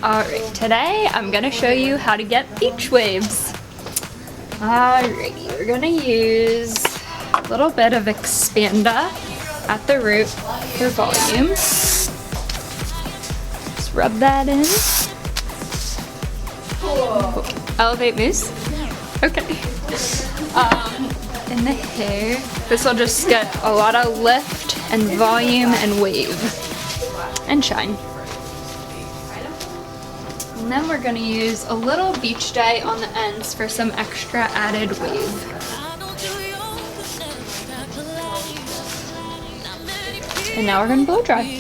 Alright, today I'm gonna show you how to get beach waves. Alrighty, we're gonna use a little bit of expander at the root for volume. Just rub that in. Elevate mousse. Okay. In the hair, this will just get a lot of lift and volume and wave and shine. And then we're gonna use a little beach dye on the ends for some extra added wave. And now we're gonna blow dry.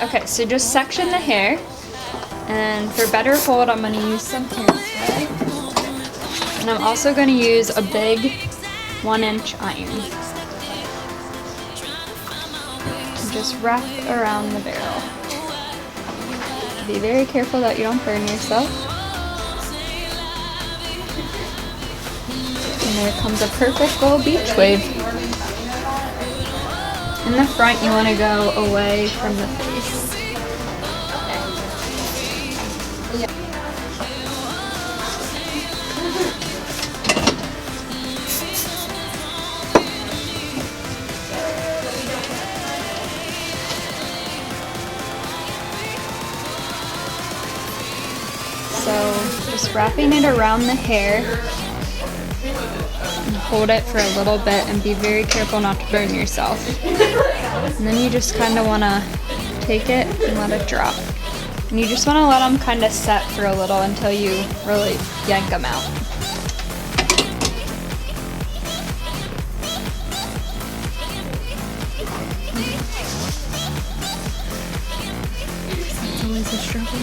Okay, so just section the hair. And for better hold, I'm gonna use some hairspray. And I'm also gonna use a big 1-inch iron. Just wrap around the barrel. Be very careful that you don't burn yourself. And there comes a perfect little beach wave. In the front, you want to go away from the face. So just wrapping it around the hair and hold it for a little bit and be very careful not to burn yourself. And then you just kind of want to take it and let it drop. And you just want to let them kind of set for a little until you really yank them out. It's always a struggle.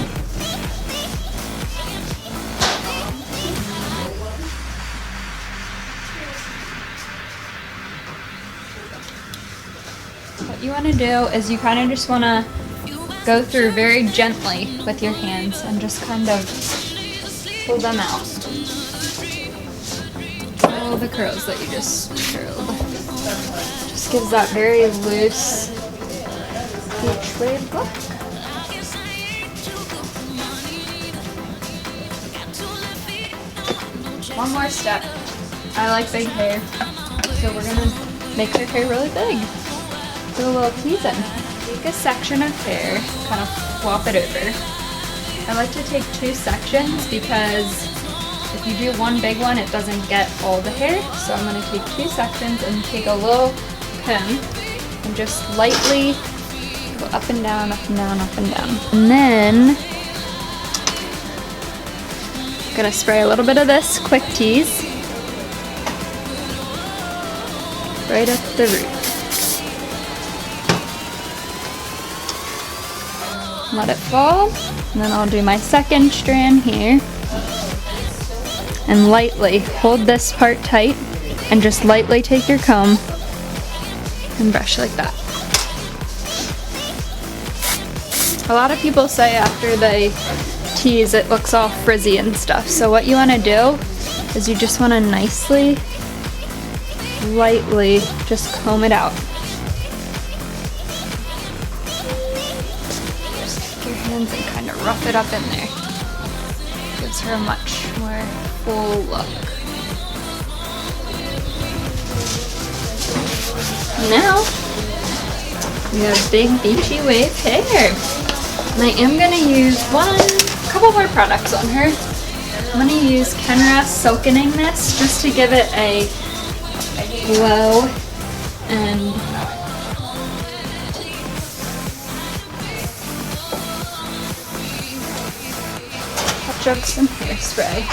What you want to do is you kind of just want to go through very gently with your hands and just kind of pull them out. All the curls that you just curled. Just gives that very loose beach wave look. One more step. I like big hair, so we're gonna make her hair really big. Do a little teasing. Take a section of hair, kind of flop it over. I like to take 2 sections because if you do one big one, it doesn't get all the hair. So I'm going to take 2 sections and take a little comb and just lightly go up and down, up and down, up and down. And then I'm going to spray a little bit of this quick tease right at the root. Let it fall, and then I'll do my second strand here and lightly hold this part tight and just lightly take your comb and brush like that. A lot of people say after they tease it looks all frizzy and stuff, so what you want to do is you just want to nicely, lightly just comb it out. And kind of rough it up in there. Gives her a much more full look. Now we have big beachy wave hair. And I am gonna use a couple more products on her. I'm gonna use Kenra Silkening this just to give it a glow and of some hairspray.